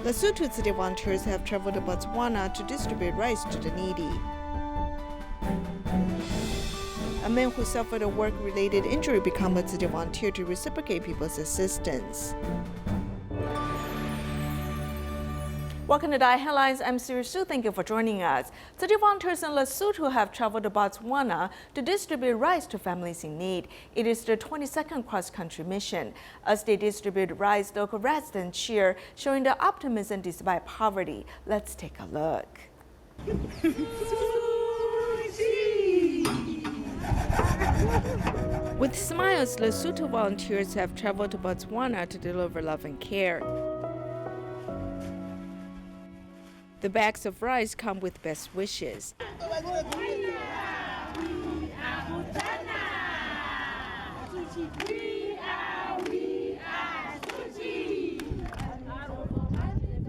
Lesotho City volunteers have traveled to Botswana to distribute rice to the needy. A man who suffered a work-related injury became a city volunteer to reciprocate people's assistance. Welcome to DaAi Headlines. I'm Siri Su. Thank you for joining us. City volunteers in Lesotho have traveled to Botswana to distribute rice to families in need. It is the 22nd cross-country mission. As they distribute rice, local residents cheer, showing their optimism despite poverty. Let's take a look. With smiles, Lesotho volunteers have traveled to Botswana to deliver love and care. The bags of rice come with best wishes.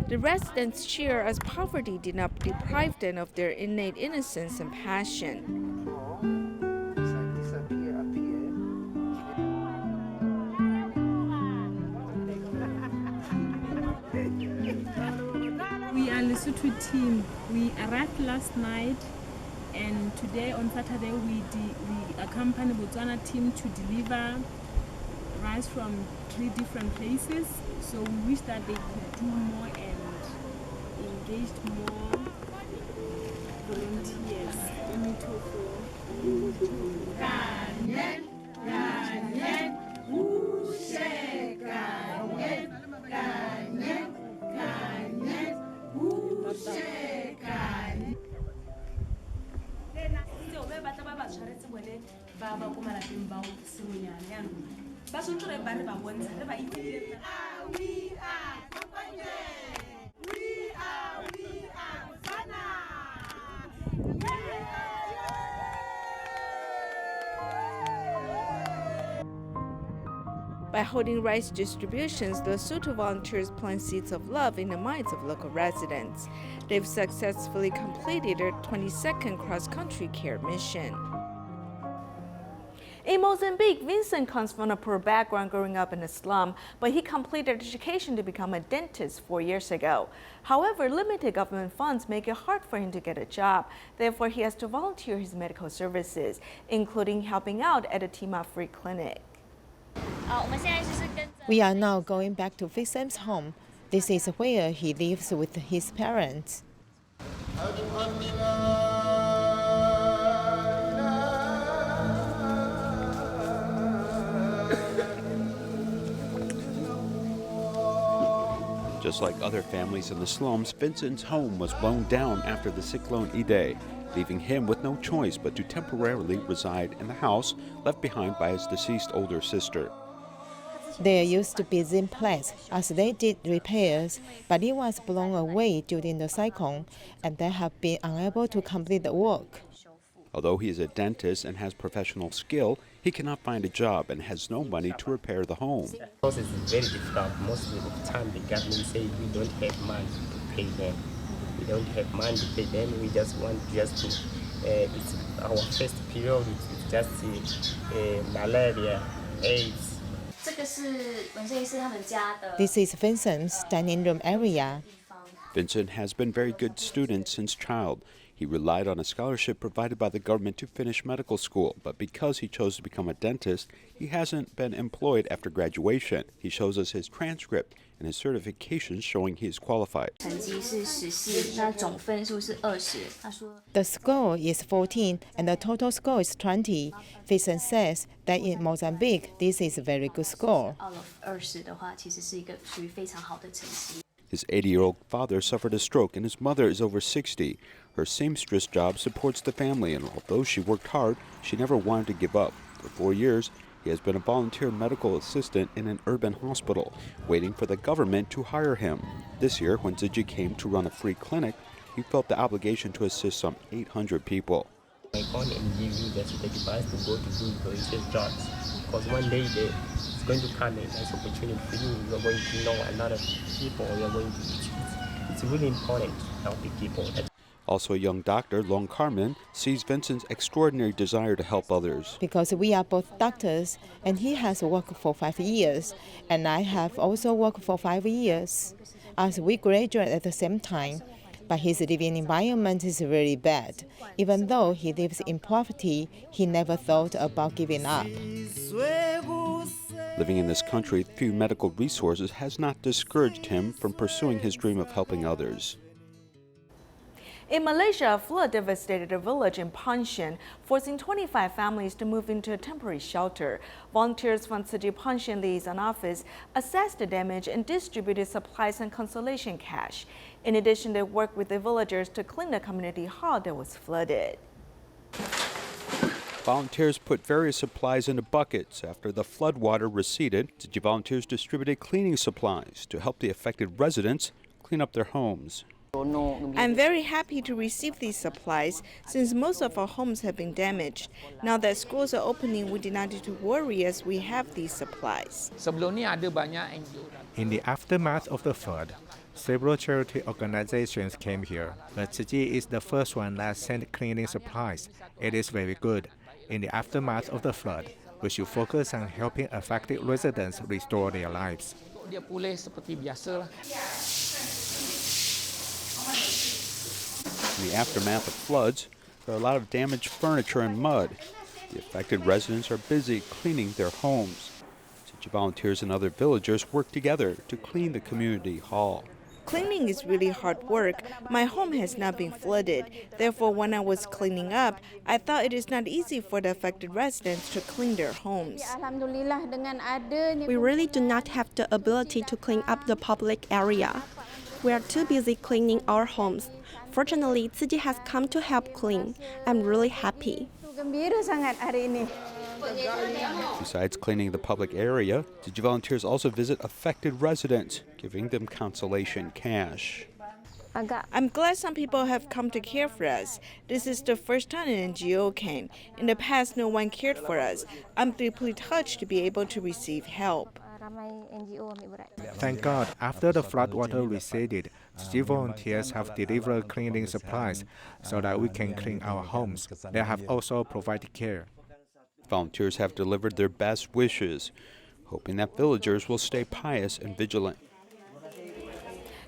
The residents cheer as poverty did not deprive them of their innate innocence and passion. We are Lesotho team. We arrived last night, and today on Saturday we accompany Botswana team to deliver rice from 3 different places. So we wish that they could do more and engage more volunteers. By holding rice distributions, the Lesotho volunteers plant seeds of love in the minds of local residents. They've successfully completed their 22nd cross-country care mission. In Mozambique, Vincent comes from a poor background growing up in a slum, but he completed education to become a dentist 4 years ago. However, limited government funds make it hard for him to get a job. Therefore, he has to volunteer his medical services, including helping out at a TIMA free clinic. We are now going back to Vincent's home. This is where he lives with his parents. Just like other families in the slums, Vincent's home was blown down after the cyclone Idai, leaving him with no choice but to temporarily reside in the house left behind by his deceased older sister. There used to be Zim place as they did repairs, but it was blown away during the cyclone, and they have been unable to complete the work. Although he is a dentist and has professional skill, he cannot find a job and has no money to repair the home. The process is very difficult. Most of the time the government says we don't have money to pay them. We don't have money to pay them. We just want to, it's our first period, it's just malaria, AIDS. This is Vincent's dining room area. Vincent has been a very good student since child. He relied on a scholarship provided by the government to finish medical school, but because he chose to become a dentist, he hasn't been employed after graduation. He shows us his transcript and his certifications showing he is qualified. The score is 14 and the total score is 20. Vincent says that in Mozambique, this is a very good score. His 80-year-old father suffered a stroke and his mother is over 60. Her seamstress job supports the family, and although she worked hard, she never wanted to give up. For 4 years, he has been a volunteer medical assistant in an urban hospital, waiting for the government to hire him. This year, when Tzu Chi came to run a free clinic, he felt the obligation to assist some 800 people. I can't give you the advice to go to do volunteer jobs, because one day it's going to come a nice opportunity for you. You're going to know a lot of people. You're going to. It's really important to help the people. Also, a young doctor, Long Carmen, sees Vincent's extraordinary desire to help others. Because we are both doctors, and he has worked for 5 years, and I have also worked for 5 years. as we graduate at the same time. But his living environment is really bad. Even though he lives in poverty, he never thought about giving up. Living in this country with few medical resources has not discouraged him from pursuing his dream of helping others. In Malaysia, a flood devastated a village in Panshin, forcing 25 families to move into a temporary shelter. Volunteers from Tzu Chi Panshin Liaison Office assessed the damage and distributed supplies and consolation cash. In addition, they worked with the villagers to clean the community hall that was flooded. Volunteers put various supplies into buckets. After the flood water receded, Tzu Chi volunteers distributed cleaning supplies to help the affected residents clean up their homes. I'm very happy to receive these supplies since most of our homes have been damaged. Now that schools are opening, we do not need to worry as we have these supplies. In the aftermath of the flood, several charity organizations came here, but Tzu Chi is the first one that sent cleaning supplies. It is very good. In the aftermath of the flood, we should focus on helping affected residents restore their lives. In the aftermath of floods, there are a lot of damaged furniture and mud. The affected residents are busy cleaning their homes. Tzu Chi volunteers and other villagers work together to clean the community hall. Cleaning is really hard work. My home has not been flooded. Therefore, when I was cleaning up, I thought it is not easy for the affected residents to clean their homes. We really do not have the ability to clean up the public area. We are too busy cleaning our homes. Fortunately, Tzu Chi has come to help clean. I'm really happy. Besides cleaning the public area, Tzu Chi volunteers also visit affected residents, giving them consolation cash. I'm glad some people have come to care for us. This is the first time an NGO came. In the past, no one cared for us. I'm deeply touched to be able to receive help. Thank God, after the floodwater receded, Tzu Chi volunteers have delivered cleaning supplies so that we can clean our homes. They have also provided care. Volunteers have delivered their best wishes, hoping that villagers will stay pious and vigilant.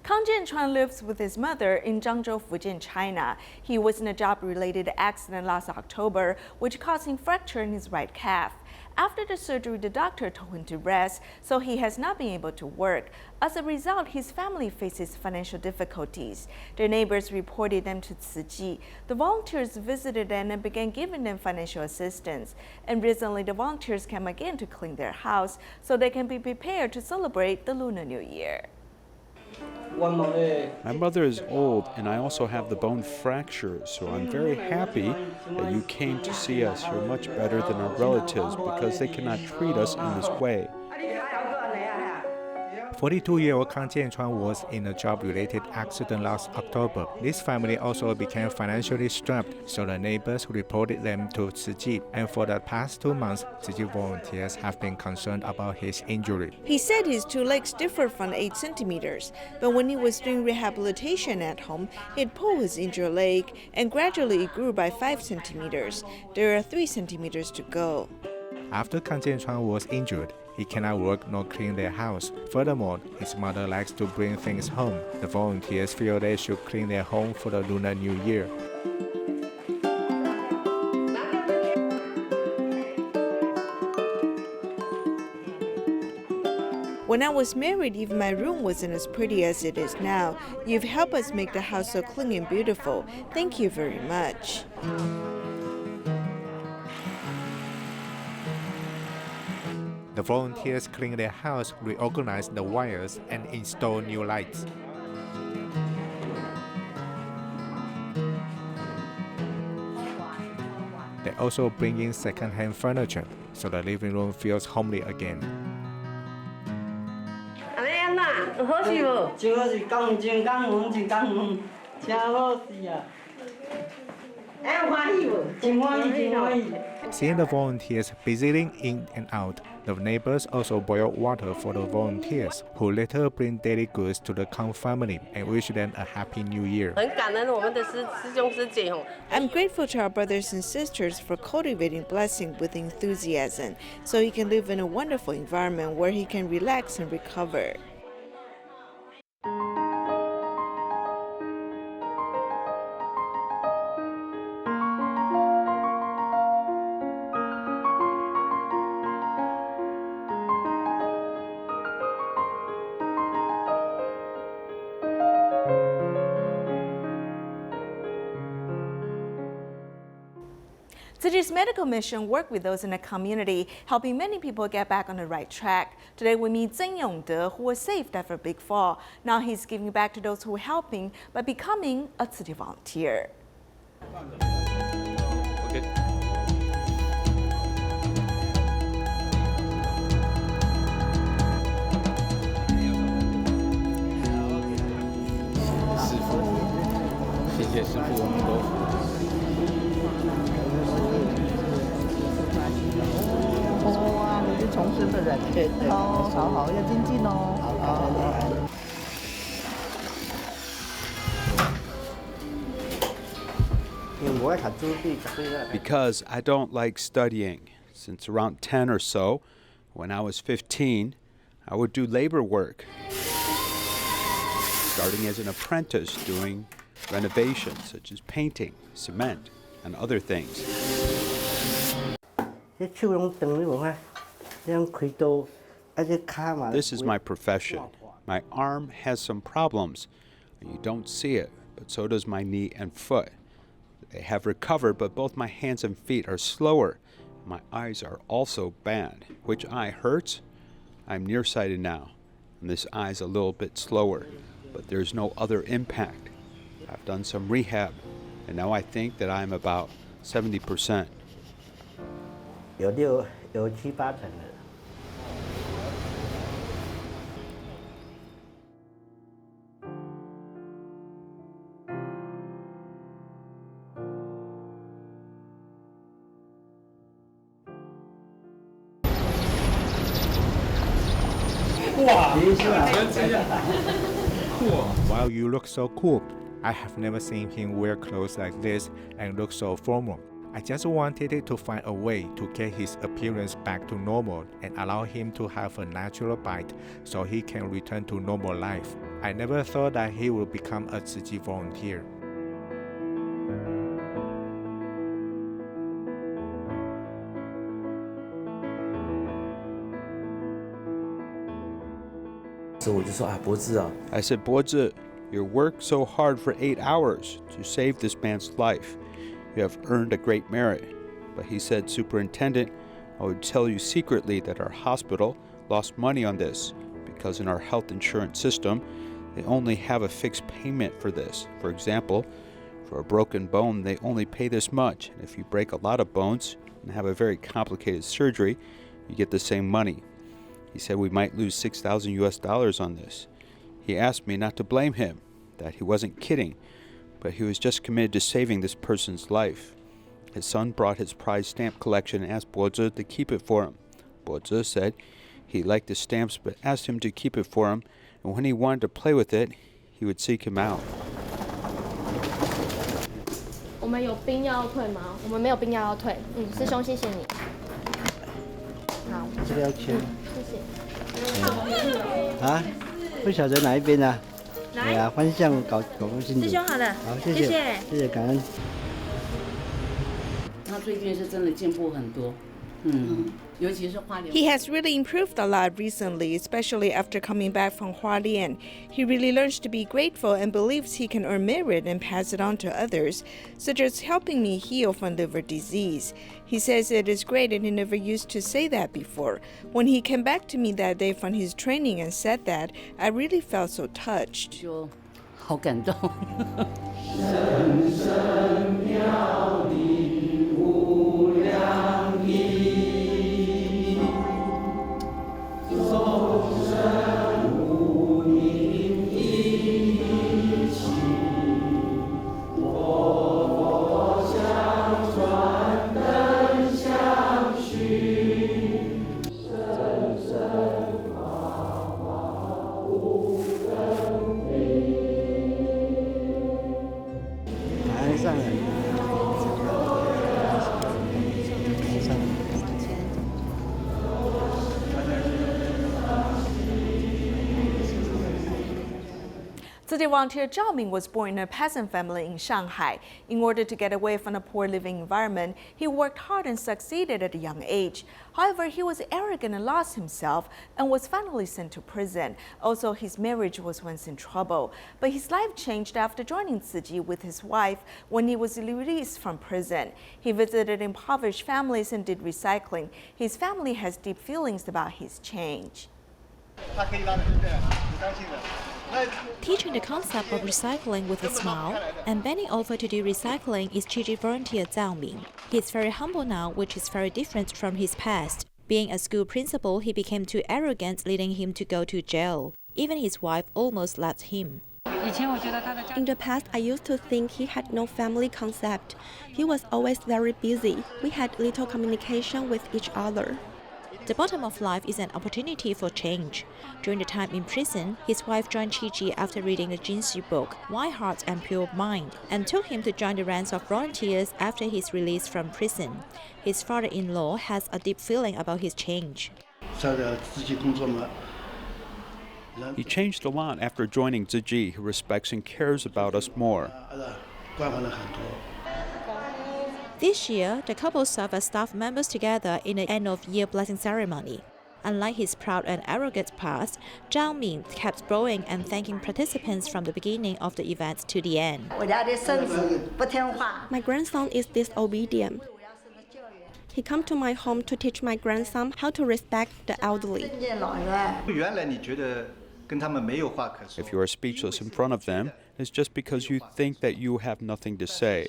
Kang Jianchuan lives with his mother in Zhangzhou, Fujian, China. He was in a job-related accident last October, which caused him fracture in his right calf. After the surgery, the doctor told him to rest, so he has not been able to work. As a result, his family faces financial difficulties. Their neighbors reported them to Tzu Chi. The volunteers visited them and began giving them financial assistance. And recently, the volunteers came again to clean their house so they can be prepared to celebrate the Lunar New Year. My mother is old and I also have the bone fracture, so I'm very happy that you came to see us. You're much better than our relatives because they cannot treat us in this way. 42-year-old Kang Jianchuan was in a job-related accident last October. This family also became financially strapped, so the neighbors reported them to Tzu Chi. And for the past 2 months, Tzu Chi volunteers have been concerned about his injury. He said his two legs differed from 8 centimeters, but when he was doing rehabilitation at home, he'd pull his injured leg, and gradually it grew by 5 centimeters. There are 3 centimeters to go. After Kang Jianchuan was injured, he cannot work nor clean their house. Furthermore, his mother likes to bring things home. The volunteers feel they should clean their home for the Lunar New Year. When I was married, even my room wasn't as pretty as it is now. You've helped us make the house so clean and beautiful. Thank you very much. The volunteers clean their house, reorganize the wires, and install new lights. They also bring in second-hand furniture, so the living room feels homely again. Seeing the volunteers busy in and out, the neighbors also boil water for the volunteers, who later bring daily goods to the Kang family and wish them a happy new year. I'm grateful to our brothers and sisters for cultivating blessing with enthusiasm, so he can live in a wonderful environment where he can relax and recover. Tzu Chi's medical mission work with those in the community, helping many people get back on the right track. Today we meet Zeng Yongde, who was saved after a big fall. Now he's giving back to those who were helping by becoming a Tzu Chi volunteer. Okay. 谢谢师傅，我们都。哇，你是重生的人。对对。哦，好好，要精进哦。好。 Because I don't like studying. Since around 10 or so, when I was 15, I would do labor work, starting as an apprentice doing renovations such as painting, cement, and other things. This is my profession. My arm has some problems. You don't see it, but so does my knee and foot. They have recovered, but both my hands and feet are slower. My eyes are also bad. Which eye hurts? I'm nearsighted now, and this eye's a little bit slower, but there's no other impact. I've done some rehab, and now I think that I'm about 70%. 有7、8成的。 Wow, you look so cool. I have never seen him wear clothes like this and look so formal. I just wanted to find a way to get his appearance back to normal and allow him to have a natural bite so he can return to normal life. I never thought that he would become a Tzu Chi volunteer. I said, 伯子, you worked so hard for 8 hours to save this man's life. You have earned a great merit. But he said, Superintendent, I would tell you secretly that our hospital lost money on this because in our health insurance system, they only have a fixed payment for this. For example, for a broken bone, they only pay this much. And if you break a lot of bones and have a very complicated surgery, you get the same money. He said we might lose $6,000 on this. He asked me not to blame him, that he wasn't kidding, but he was just committed to saving this person's life. His son brought his prize stamp collection and asked Bozi to keep it for him. Bozi said he liked the stamps but asked him to keep it for him, and when he wanted to play with it, he would seek him out. 我们有冰要退吗？我们没有冰要退。师兄，谢谢你。好，这个要签。谢谢。啊，不晓得哪一边啊？对啊，方向搞不清楚。师兄好了，好，谢谢，谢谢，感恩。他最近是真的进步很多，尤其是花莲。He has really improved a lot recently, especially after coming back from Hualien. He really learns to be grateful and believes he can earn merit and pass it on to others, such as helping me heal from liver disease. He says it is great and he never used to say that before. When he came back to me that day from his training and said that, I really felt so touched. 就好感动。City volunteer Zhao Ming was born in a peasant family in Shanghai. In order to get away from a poor living environment, he worked hard and succeeded at a young age. However, he was arrogant and lost himself and was finally sent to prison. Also, his marriage was once in trouble. But his life changed after joining Tzu Chi with his wife when he was released from prison. He visited impoverished families and did recycling. His family has deep feelings about his change. Teaching the concept of recycling with a smile and bending over to do recycling is Chi Chi volunteer Zhao Ming. He's very humble now, which is very different from his past. Being a school principal, he became too arrogant, leading him to go to jail. Even his wife almost left him. In the past, I used to think he had no family concept. He was always very busy. We had little communication with each other. The bottom of life is an opportunity for change. During the time in prison, his wife joined Chi Chi after reading the Jinxi book, Wide Heart and Pure Mind, and took him to join the ranks of volunteers after his release from prison. His father-in-law has a deep feeling about his change. He changed a lot after joining Tzu Chi, who respects and cares about us more. This year, the couple served as staff members together in the end-of-year blessing ceremony. Unlike his proud and arrogant past, Zhao Ming kept growing and thanking participants from the beginning of the event to the end. My grandson is disobedient. He came to my home to teach my grandson how to respect the elderly. If you are speechless in front of them, it's just because you think that you have nothing to say.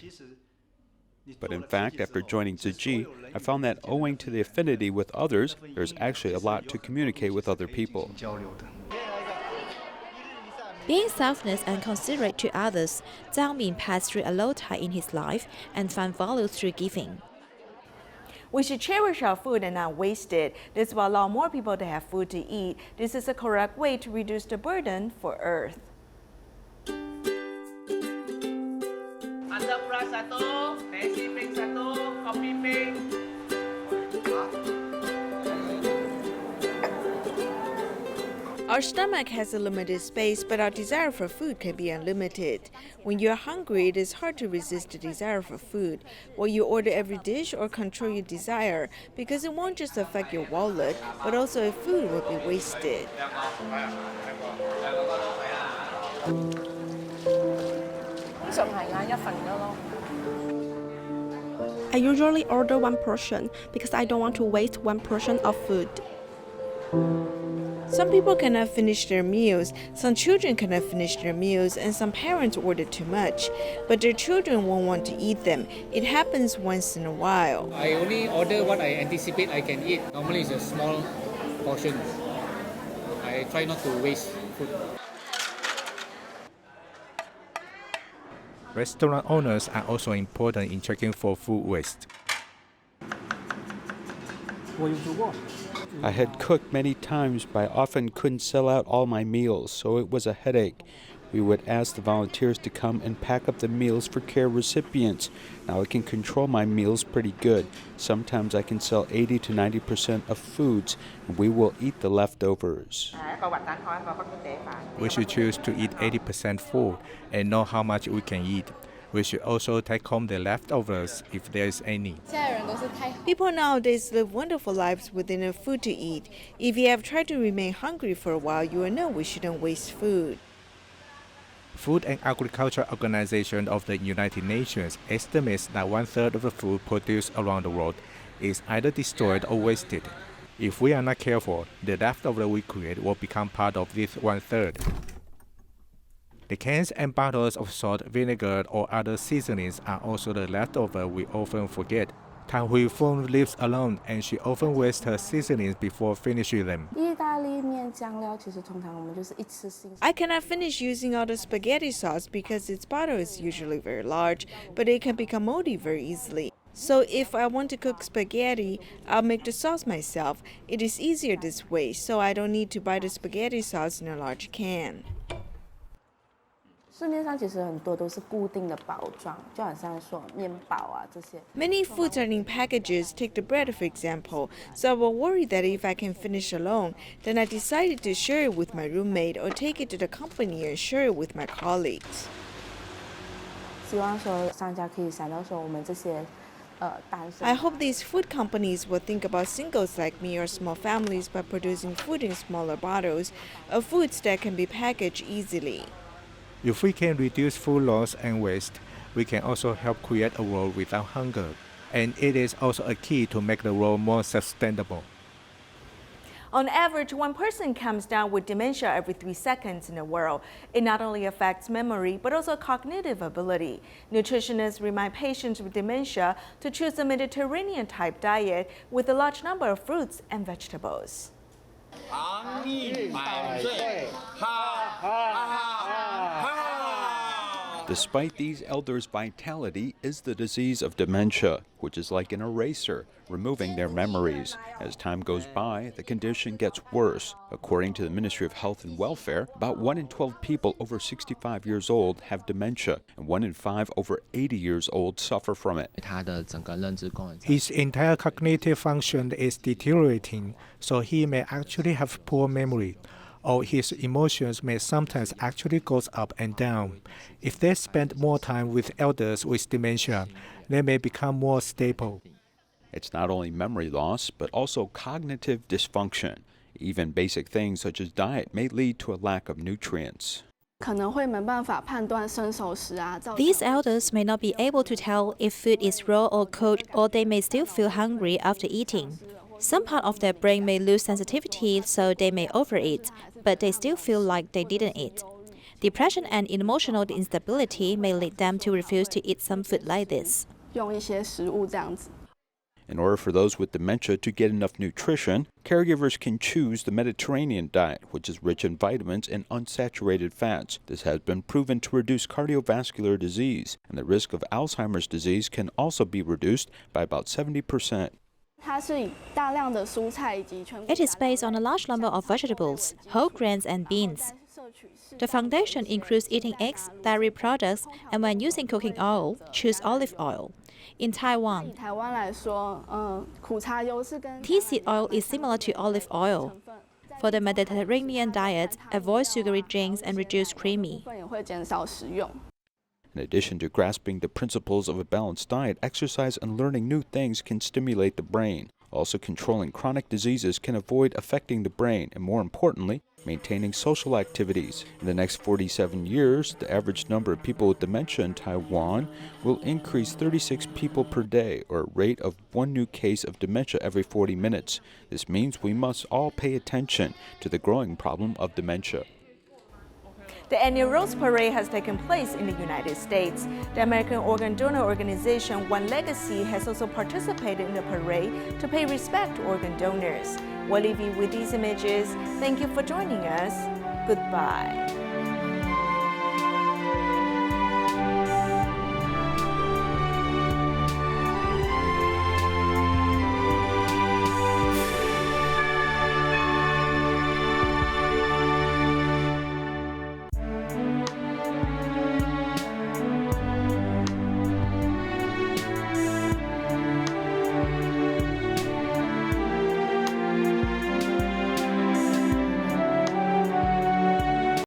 But in fact, after joining Tzu Chi, I found that owing to the affinity with others, there's actually a lot to communicate with other people. Being selfless and considerate to others, Zhao Ming passed through a low tide in his life and found value through giving. We should cherish our food and not waste it. This will allow more people to have food to eat. This is the correct way to reduce the burden for Earth. Our stomach has a limited space, but our desire for food can be unlimited. When you're hungry, it is hard to resist the desire for food. Will you order every dish or control your desire? Because it won't just affect your wallet, but also if food will be wasted. I usually order one portion because I don't want to waste one portion of food. Some people cannot finish their meals, some children cannot finish their meals, and some parents order too much. But their children won't want to eat them. It happens once in a while. I only order what I anticipate I can eat. Normally it's a small portion. I try not to waste food. Restaurant owners are also important in checking for food waste. I had cooked many times, but I often couldn't sell out all my meals, so it was a headache. We would ask the volunteers to come and pack up the meals for care recipients. Now I can control my meals pretty good. Sometimes I can sell 80 to 90% of foods, and we will eat the leftovers. We should choose to eat 80% full and know how much we can eat. We should also take home the leftovers if there is any. People nowadays live wonderful lives with enough food to eat. If you have tried to remain hungry for a while, you will know we shouldn't waste food. Food and Agriculture Organization of the United Nations estimates that 1/3 of the food produced around the world is either destroyed or wasted. If we are not careful, the leftover we create will become part of this 1/3. The cans and bottles of salt, vinegar, or other seasonings are also the leftover we often forget. Tang Hui-feng lives alone, and she often wastes her seasonings before finishing them. I cannot finish using all the spaghetti sauce because its bottle is usually very large, but it can become moldy very easily. So if I want to cook spaghetti, I'll make the sauce myself. It is easier this way, so I don't need to buy the spaghetti sauce in a large can. Many foods are in packages. Take the bread, for example. So I was worried that if I can finish alone, then I decided to share it with my roommate or take it to the company and share it with my colleagues. I hope these food companies will think about singles like me or small families by producing food in smaller bottles of foods that can be packaged easily. If we can reduce food loss and waste, we can also help create a world without hunger. And it is also a key to make the world more sustainable. On average, one person comes down with dementia every 3 seconds in the world. It not only affects memory, but also cognitive ability. Nutritionists remind patients with dementia to choose a Mediterranean-type diet with a large number of fruits and vegetables. Despite these elders' vitality is the disease of dementia, which is like an eraser, removing their memories. As time goes by, the condition gets worse. According to the Ministry of Health and Welfare, about 1 in 12 people over 65 years old have dementia, and 1 in 5 over 80 years old suffer from it. His entire cognitive function is deteriorating, so he may actually have poor memory, or his emotions may sometimes actually go up and down. If they spend more time with elders with dementia, they may become more stable. It's not only memory loss, but also cognitive dysfunction. Even basic things such as diet may lead to a lack of nutrients. These elders may not be able to tell if food is raw or cold, or they may still feel hungry after eating. Some part of their brain may lose sensitivity, so they may overeat, but they still feel like they didn't eat. Depression and emotional instability may lead them to refuse to eat some food like this. In order for those with dementia to get enough nutrition, caregivers can choose the Mediterranean diet, which is rich in vitamins and unsaturated fats. This has been proven to reduce cardiovascular disease, and the risk of Alzheimer's disease can also be reduced by about 70%. It is based on a large number of vegetables, whole grains and beans. The foundation includes eating eggs, dairy products, and when using cooking oil, choose olive oil. In Taiwan, tea seed oil is similar to olive oil. For the Mediterranean diet, avoid sugary drinks and reduce creamy. In addition to grasping the principles of a balanced diet, exercise and learning new things can stimulate the brain. Also, controlling chronic diseases can avoid affecting the brain, and more importantly, maintaining social activities. In the next 47 years, the average number of people with dementia in Taiwan will increase 36 people per day, or a rate of 1 new case of dementia every 40 minutes. This means we must all pay attention to the growing problem of dementia. The annual Rose Parade has taken place in the United States. The American organ donor organization One Legacy has also participated in the parade to pay respect to organ donors. We'll leave you with these images. Thank you for joining us. Goodbye.